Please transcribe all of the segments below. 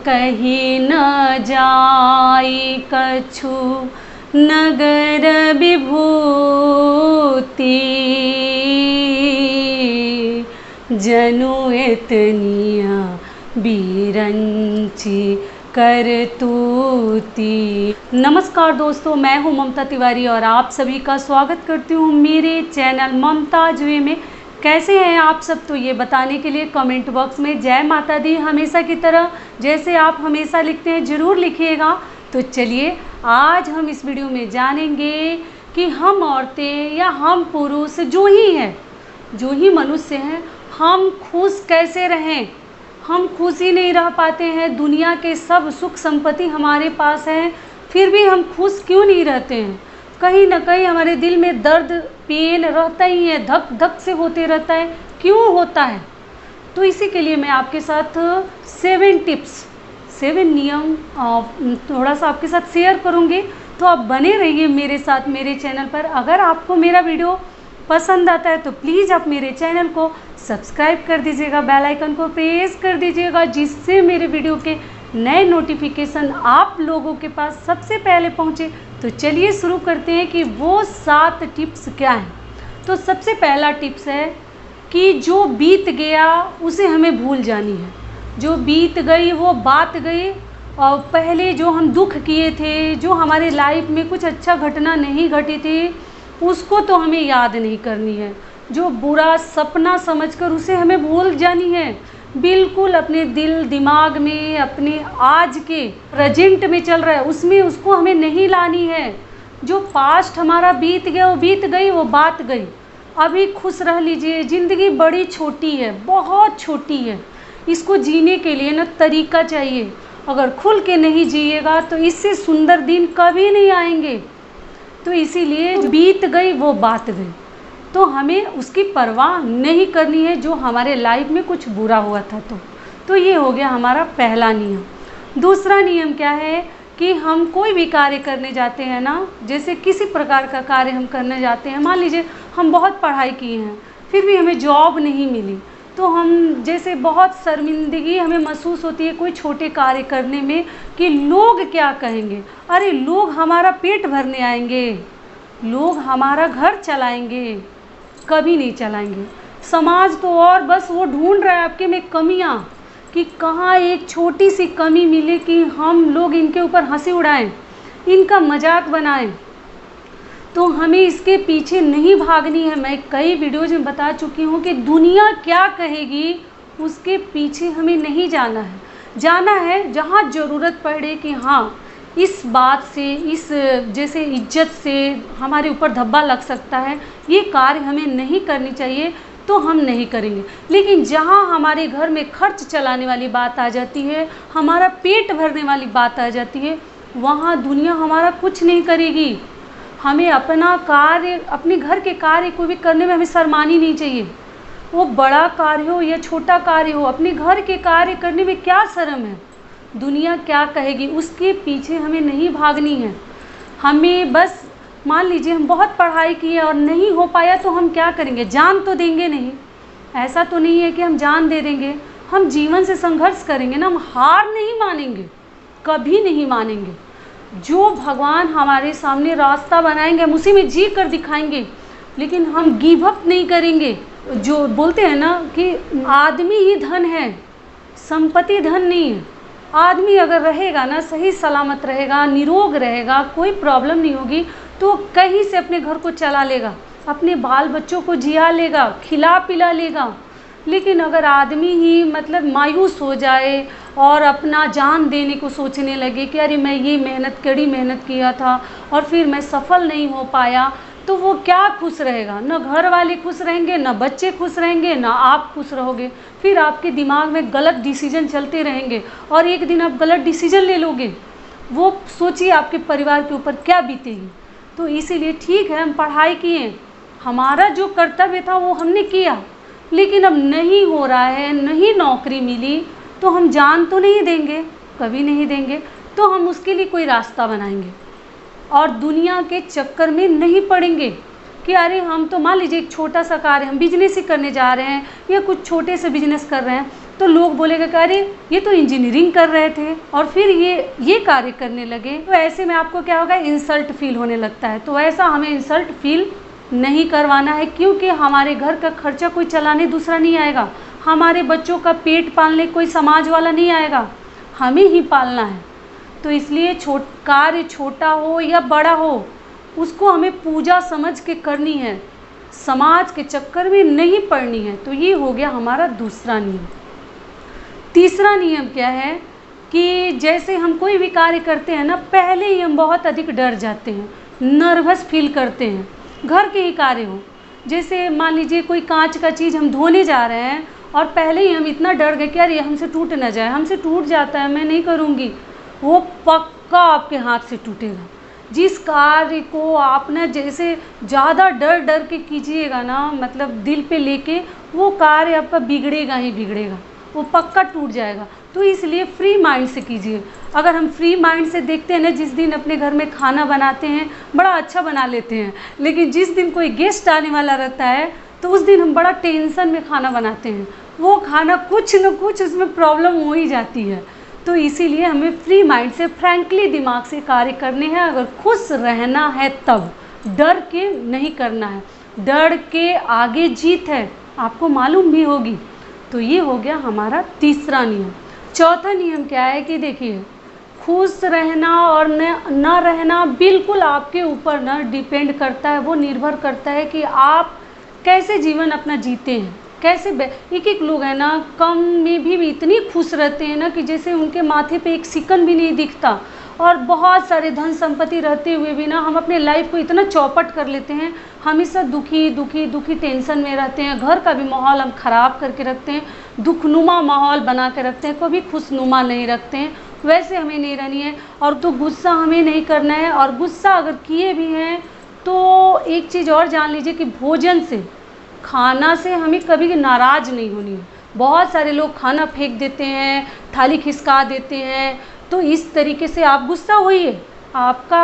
कहीं न जाई कछु नगर विभूति, जनु एतनिया बीरंची करतूती। नमस्कार दोस्तों, मैं हूं ममता तिवारी और आप सभी का स्वागत करती हूं मेरे चैनल ममताज वे में। कैसे हैं आप सब, तो ये बताने के लिए कमेंट बॉक्स में जय माता दी हमेशा की तरह जैसे आप हमेशा लिखते हैं ज़रूर लिखिएगा। तो चलिए आज हम इस वीडियो में जानेंगे कि हम औरतें या हम पुरुष जो ही मनुष्य हैं, हम खुश कैसे रहें। हम खुश ही नहीं रह पाते हैं, दुनिया के सब सुख संपत्ति हमारे पास हैं, फिर भी हम खुश क्यों नहीं रहते हैं। कहीं ना कहीं हमारे दिल में दर्द पेन रहता ही है, धक धक से होते रहता है। क्यों होता है? तो इसी के लिए मैं आपके साथ 7 टिप्स 7 नियम थोड़ा सा आपके साथ शेयर करूँगी। तो आप बने रहिए मेरे साथ मेरे चैनल पर। अगर आपको मेरा वीडियो पसंद आता है तो प्लीज़ आप मेरे चैनल को सब्सक्राइब कर दीजिएगा, बेल आइकन को प्रेस कर दीजिएगा, जिससे मेरे वीडियो के नए नोटिफिकेशन आप लोगों के पास सबसे पहले पहुंचे। तो चलिए शुरू करते हैं कि वो 7 टिप्स क्या हैं। तो सबसे पहला टिप्स है कि जो बीत गया उसे हमें भूल जानी है। जो बीत गई वो बात गई, और पहले जो हम दुख किए थे, जो हमारे लाइफ में कुछ अच्छा घटना नहीं घटी थी, उसको तो हमें याद नहीं करनी है। जो बुरा सपना समझकर उसे हमें भूल जानी है। बिल्कुल अपने दिल दिमाग में, अपने आज के प्रेजेंट में चल रहा है उसमें उसको हमें नहीं लानी है। जो पास्ट हमारा बीत गया वो बीत गई, वो बात गई। अभी खुश रह लीजिए। ज़िंदगी बड़ी छोटी है, बहुत छोटी है। इसको जीने के लिए ना तरीका चाहिए। अगर खुल के नहीं जिएगा तो इससे सुंदर दिन कभी नहीं आएंगे। तो इसीलिए बीत गई वो बात गई, तो हमें उसकी परवाह नहीं करनी है जो हमारे लाइफ में कुछ बुरा हुआ था। तो ये हो गया हमारा पहला नियम। दूसरा नियम क्या है कि हम कोई भी कार्य करने जाते हैं ना, जैसे किसी प्रकार का कार्य हम करने जाते हैं, मान लीजिए हम बहुत पढ़ाई किए हैं फिर भी हमें जॉब नहीं मिली, तो हम जैसे बहुत शर्मिंदगी हमें महसूस होती है कोई छोटे कार्य करने में कि लोग क्या कहेंगे। अरे लोग हमारा पेट भरने आएंगे, लोग हमारा घर चलाएंगे, कभी नहीं चलाएंगे। समाज तो और बस वो ढूंढ रहा है आपके में कमियां, कि कहाँ एक छोटी सी कमी मिले कि हम लोग इनके ऊपर हंसी उड़ाएं, इनका मजाक बनाएं। तो हमें इसके पीछे नहीं भागनी है। मैं कई वीडियोज में बता चुकी हूँ कि दुनिया क्या कहेगी उसके पीछे हमें नहीं जाना है। जाना है जहाँ ज़रूरत पड़े कि हाँ इस बात से, इस जैसे इज्जत से हमारे ऊपर धब्बा लग सकता है, ये कार्य हमें नहीं करनी चाहिए तो हम नहीं करेंगे। लेकिन जहाँ हमारे घर में खर्च चलाने वाली बात आ जाती है, हमारा पेट भरने वाली बात आ जाती है, वहाँ दुनिया हमारा कुछ नहीं करेगी। हमें अपना कार्य, अपने घर के कार्य को भी करने में हमें शर्मानी नहीं चाहिए। वो बड़ा कार्य हो या छोटा कार्य हो, अपने घर के कार्य करने में क्या शर्म है। दुनिया क्या कहेगी उसके पीछे हमें नहीं भागनी है। हमें बस मान लीजिए हम बहुत पढ़ाई की है और नहीं हो पाया तो हम क्या करेंगे? जान तो देंगे नहीं। ऐसा तो नहीं है कि हम जान दे देंगे। हम जीवन से संघर्ष करेंगे ना, हम हार नहीं मानेंगे, कभी नहीं मानेंगे। जो भगवान हमारे सामने रास्ता बनाएंगे हम उसी में जी कर दिखाएंगे, लेकिन हम गिव अप नहीं करेंगे। जो बोलते हैं ना कि आदमी ही धन है, संपत्ति धन नहीं है। आदमी अगर रहेगा ना, सही सलामत रहेगा, निरोग रहेगा, कोई प्रॉब्लम नहीं होगी, तो कहीं से अपने घर को चला लेगा, अपने बाल बच्चों को जिया लेगा, खिला पिला लेगा। लेकिन अगर आदमी ही मतलब मायूस हो जाए और अपना जान देने को सोचने लगे कि अरे मैं ये कड़ी मेहनत किया था और फिर मैं सफल नहीं हो पाया, तो वो क्या खुश रहेगा? न घर वाले खुश रहेंगे, न बच्चे खुश रहेंगे, न आप खुश रहोगे। फिर आपके दिमाग में गलत डिसीजन चलते रहेंगे और एक दिन आप गलत डिसीजन ले लोगे। वो सोचिए आपके परिवार के ऊपर क्या बीतेगी। तो इसीलिए ठीक है हम पढ़ाई किए, हमारा जो कर्तव्य था वो हमने किया, लेकिन अब नहीं हो रहा है, नहीं नौकरी मिली, तो हम जान तो नहीं देंगे, कभी नहीं देंगे। तो हम उसके लिए कोई रास्ता बनाएंगे और दुनिया के चक्कर में नहीं पड़ेंगे कि अरे हम तो मान लीजिए एक छोटा सा कार्य, हम बिजनेस ही करने जा रहे हैं या कुछ छोटे से बिजनेस कर रहे हैं, तो लोग बोलेगा कि अरे ये तो इंजीनियरिंग कर रहे थे और फिर ये कार्य करने लगे। तो ऐसे में आपको क्या होगा, इंसल्ट फील होने लगता है। तो ऐसा हमें इंसल्ट फील नहीं करवाना है, क्योंकि हमारे घर का खर्चा कोई चलाने दूसरा नहीं आएगा, हमारे बच्चों का पेट पालने कोई समाज वाला नहीं आएगा, हमें ही पालना है। तो इसलिए कार्य छोटा हो या बड़ा हो, उसको हमें पूजा समझ के करनी है, समाज के चक्कर में नहीं पड़नी है। तो ये हो गया हमारा दूसरा नियम। तीसरा नियम क्या है कि जैसे हम कोई भी कार्य करते हैं ना, पहले ही हम बहुत अधिक डर जाते हैं, नर्वस फील करते हैं। घर के ही कार्य हो, जैसे मान लीजिए कोई कांच का चीज़ हम धोने जा रहे हैं और पहले ही हम इतना डर गए कि यार ये हमसे टूट ना जाए, हमसे टूट जाता है मैं नहीं करूँगी, वो पक्का आपके हाथ से टूटेगा। जिस कार्य को आप ना जैसे ज़्यादा डर डर के कीजिएगा ना, मतलब दिल पे लेके, वो कार्य आपका बिगड़ेगा ही बिगड़ेगा, वो पक्का टूट जाएगा। तो इसलिए फ्री माइंड से कीजिए। अगर हम फ्री माइंड से देखते हैं ना, जिस दिन अपने घर में खाना बनाते हैं बड़ा अच्छा बना लेते हैं, लेकिन जिस दिन कोई गेस्ट आने वाला रहता है तो उस दिन हम बड़ा टेंशन में खाना बनाते हैं, वो खाना कुछ न कुछ उसमें प्रॉब्लम हो ही जाती है। तो इसीलिए हमें फ्री माइंड से, फ्रैंकली दिमाग से कार्य करने हैं। अगर खुश रहना है तब, डर के नहीं करना है, डर के आगे जीत है, आपको मालूम भी होगी। तो ये हो गया हमारा तीसरा नियम। चौथा नियम क्या है कि देखिए, खुश रहना और न रहना बिल्कुल आपके ऊपर ना डिपेंड करता है, वो निर्भर करता है कि आप कैसे जीवन अपना जीते हैं, कैसे। एक एक लोग हैं ना, कम में भी इतनी खुश रहते हैं ना कि जैसे उनके माथे पे एक सिकन भी नहीं दिखता, और बहुत सारे धन संपत्ति रहते हुए भी ना हम अपने लाइफ को इतना चौपट कर लेते हैं, हमेशा दुखी दुखी दुखी टेंशन में रहते हैं। घर का भी माहौल हम ख़राब करके रखते हैं, दुखनुमा माहौल बना के रखते हैं, कभी खुशनुमा नहीं रखते हैं। वैसे हमें नहीं रहनी है। और तो गुस्सा हमें नहीं करना है, और गुस्सा अगर किए भी हैं तो एक चीज़ और जान लीजिए कि भोजन से, खाना से हमें कभी नाराज़ नहीं होनी है। बहुत सारे लोग खाना फेंक देते हैं, थाली खिसका देते हैं, तो इस तरीके से आप गुस्सा होइए, आपका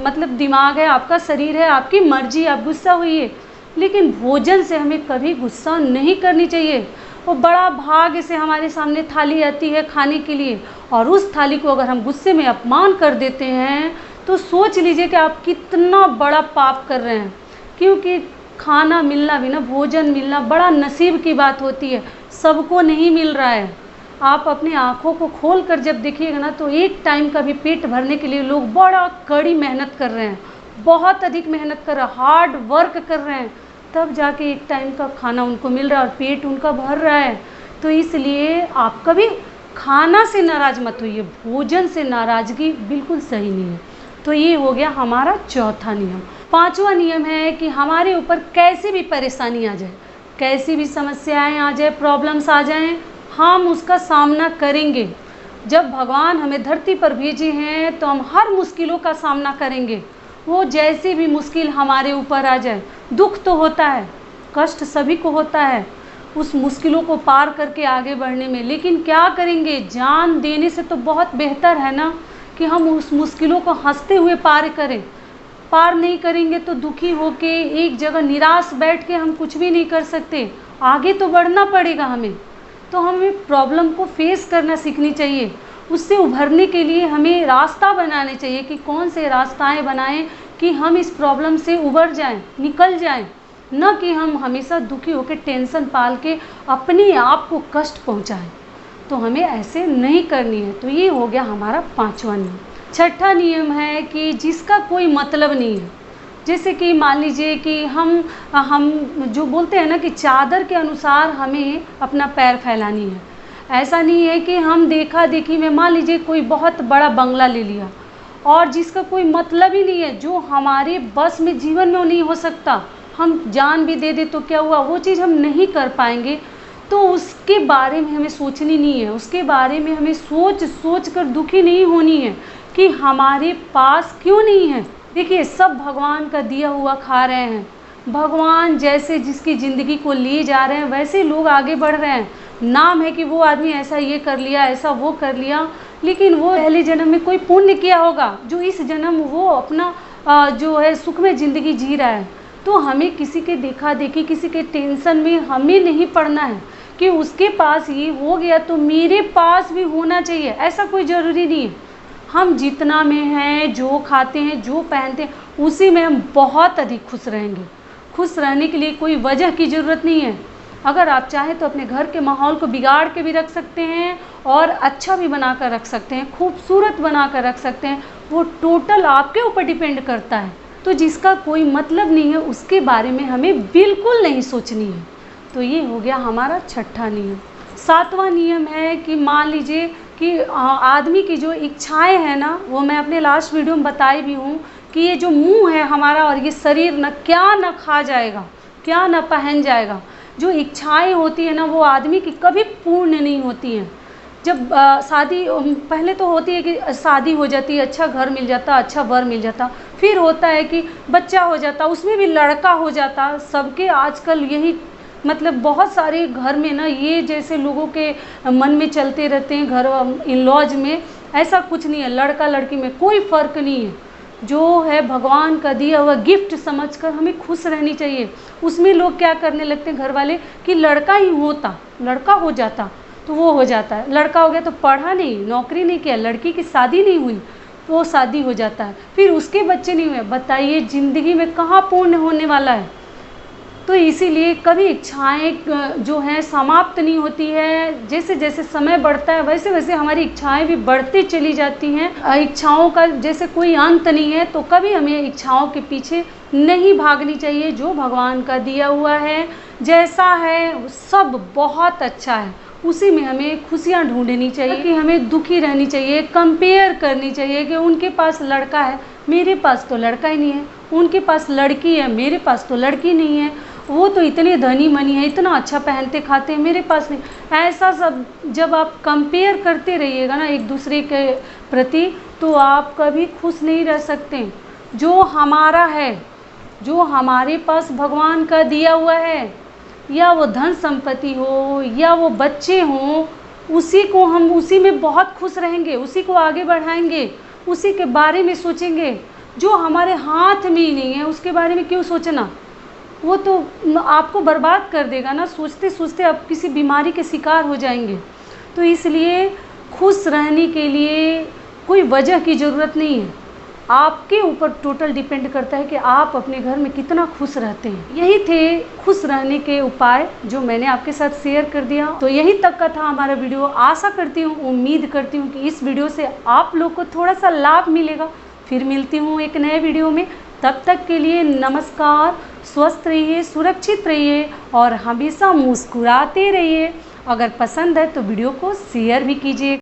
मतलब दिमाग है, आपका शरीर है, आपकी मर्जी, आप गुस्सा होइए, लेकिन भोजन से हमें कभी गुस्सा नहीं करनी चाहिए। वो बड़ा भाग्य से हमारे सामने थाली आती है खाने के लिए, और उस थाली को अगर हम गुस्से में अपमान कर देते हैं तो सोच लीजिए कि आप कितना बड़ा पाप कर रहे हैं। क्योंकि खाना मिलना भी ना, भोजन मिलना बड़ा नसीब की बात होती है, सबको नहीं मिल रहा है। आप अपनी आँखों को खोल कर जब देखिएगा ना, तो एक टाइम का भी पेट भरने के लिए लोग बड़ा कड़ी मेहनत कर रहे हैं, बहुत अधिक मेहनत कर रहे हैं, हार्ड वर्क कर रहे हैं, तब जाके एक टाइम का खाना उनको मिल रहा है और पेट उनका भर रहा है। तो इसलिए आप कभी खाना से नाराज़ मत होइए, भोजन से नाराज़गी बिल्कुल सही नहीं है। तो ये हो गया हमारा चौथा नियम। पांचवा नियम है कि हमारे ऊपर कैसी भी परेशानी आ जाए, कैसी भी समस्याएं आ जाए, प्रॉब्लम्स आ जाएं, हम उसका सामना करेंगे। जब भगवान हमें धरती पर भेजे हैं तो हम हर मुश्किलों का सामना करेंगे। वो जैसी भी मुश्किल हमारे ऊपर आ जाए, दुख तो होता है, कष्ट सभी को होता है उस मुश्किलों को पार करके आगे बढ़ने में, लेकिन क्या करेंगे, जान देने से तो बहुत बेहतर है ना कि हम उस मुश्किलों को हंसते हुए पार करें। पार नहीं करेंगे तो दुखी होके एक जगह निराश बैठ के हम कुछ भी नहीं कर सकते, आगे तो बढ़ना पड़ेगा हमें। तो हमें प्रॉब्लम को फेस करना सीखनी चाहिए, उससे उभरने के लिए हमें रास्ता बनाने चाहिए कि कौन से रास्ताएं बनाएं कि हम इस प्रॉब्लम से उबर जाएं, निकल जाएं, न कि हम हमेशा दुखी होकर टेंशन पाल के अपने आप को कष्ट पहुंचाएं। तो हमें ऐसे नहीं करनी है। तो ये हो गया हमारा पांचवा नियम। छठा नियम है कि जिसका कोई मतलब नहीं है, जैसे कि मान लीजिए कि हम जो बोलते हैं ना कि चादर के अनुसार हमें अपना पैर फैलानी है। ऐसा नहीं है कि हम देखा देखी में मान लीजिए कोई बहुत बड़ा बंगला ले लिया और जिसका कोई मतलब ही नहीं है, जो हमारे बस में जीवन में नहीं हो सकता, हम जान भी दे दे तो क्या हुआ, वो चीज़ हम नहीं कर पाएंगे, तो उसके बारे में हमें सोचनी नहीं है। उसके बारे में हमें सोच कर दुखी नहीं होनी है कि हमारे पास क्यों नहीं है। देखिए, सब भगवान का दिया हुआ खा रहे हैं, भगवान जैसे जिसकी ज़िंदगी को लिए जा रहे हैं वैसे लोग आगे बढ़ रहे हैं। नाम है कि वो आदमी ऐसा ये कर लिया, ऐसा वो कर लिया, लेकिन वो पहले जन्म में कोई पुण्य किया होगा जो इस जन्म वो अपना जो है सुख में ज़िंदगी जी रहा है। तो हमें किसी के देखा देखी, किसी के टेंशन में हमें नहीं पड़ना है कि उसके पास ये हो गया तो मेरे पास भी होना चाहिए, ऐसा कोई ज़रूरी नहीं है। हम जितना में हैं, जो खाते हैं, जो पहनते हैं, उसी में हम बहुत अधिक खुश रहेंगे। खुश रहने के लिए कोई वजह की ज़रूरत नहीं है। अगर आप चाहें तो अपने घर के माहौल को बिगाड़ के भी रख सकते हैं और अच्छा भी बना कर रख सकते हैं, खूबसूरत बना कर रख सकते हैं। वो टोटल आपके ऊपर डिपेंड करता है। तो जिसका कोई मतलब नहीं है उसके बारे में हमें बिल्कुल नहीं सोचनी है। तो ये हो गया हमारा छठा नियम। सातवां नियम है कि मान लीजिए कि आदमी की जो इच्छाएं हैं ना, वो मैं अपने लास्ट वीडियो में बताई भी हूँ कि ये जो मुंह है हमारा और ये शरीर न क्या न खा जाएगा, क्या न पहन जाएगा। जो इच्छाएं होती है ना, वो आदमी की कभी पूर्ण नहीं होती हैं। जब शादी पहले तो होती है कि शादी हो जाती है, अच्छा घर मिल जाता, अच्छा वर मिल जाता, फिर होता है कि बच्चा हो जाता, उसमें भी लड़का हो जाता। सबके आजकल यही मतलब बहुत सारे घर में ना ये जैसे लोगों के मन में चलते रहते हैं, घर इन लॉज में ऐसा कुछ नहीं है। लड़का लड़की में कोई फ़र्क नहीं है। जो है भगवान का दिया हुआ गिफ्ट समझकर हमें खुश रहनी चाहिए। उसमें लोग क्या करने लगते हैं घर वाले कि लड़का ही होता, लड़का हो जाता तो वो हो जाता है, लड़का हो गया तो पढ़ा नहीं, नौकरी नहीं किया, लड़की की शादी नहीं हुई तो वो शादी हो जाता है, फिर उसके बच्चे नहीं हुए। बताइए ज़िंदगी में कहाँ पूर्ण होने वाला है। तो इसीलिए कभी इच्छाएं जो हैं समाप्त नहीं होती है। जैसे जैसे समय बढ़ता है वैसे वैसे हमारी इच्छाएं भी बढ़ती चली जाती हैं। इच्छाओं का जैसे कोई अंत नहीं है, तो कभी हमें इच्छाओं के पीछे नहीं भागनी चाहिए। जो भगवान का दिया हुआ है, जैसा है सब बहुत अच्छा है, उसी में हमें खुशियाँ ढूंढनी चाहिए। कि हमें दुखी रहनी चाहिए, कंपेयर करनी चाहिए कि उनके पास लड़का है, मेरे पास तो लड़का ही नहीं है, उनके पास लड़की है, मेरे पास तो लड़की नहीं है, वो तो इतने धनी मनी है, इतना अच्छा पहनते खाते हैं, मेरे पास नहीं। ऐसा सब जब आप कंपेयर करते रहिएगा ना एक दूसरे के प्रति, तो आप कभी खुश नहीं रह सकते। जो हमारा है, जो हमारे पास भगवान का दिया हुआ है, या वो धन संपत्ति हो या वो बच्चे हों, उसी को हम उसी में बहुत खुश रहेंगे, उसी को आगे बढ़ाएंगे, उसी के बारे में सोचेंगे। जो हमारे हाथ में ही नहीं है उसके बारे में क्यों सोचना, वो तो आपको बर्बाद कर देगा ना। सोचते सोचते आप किसी बीमारी के शिकार हो जाएंगे। तो इसलिए खुश रहने के लिए कोई वजह की ज़रूरत नहीं है। आपके ऊपर टोटल डिपेंड करता है कि आप अपने घर में कितना खुश रहते हैं। यही थे खुश रहने के उपाय जो मैंने आपके साथ शेयर कर दिया। तो यही तक का था हमारा वीडियो। आशा करती हूँ, उम्मीद करती हूँ कि इस वीडियो से आप लोग को थोड़ा सा लाभ मिलेगा। फिर मिलती हूँ एक नए वीडियो में। तब तक के लिए नमस्कार। स्वस्थ रहिए, सुरक्षित रहिए और हमेशा मुस्कुराते रहिए। अगर पसंद है तो वीडियो को शेयर भी कीजिए।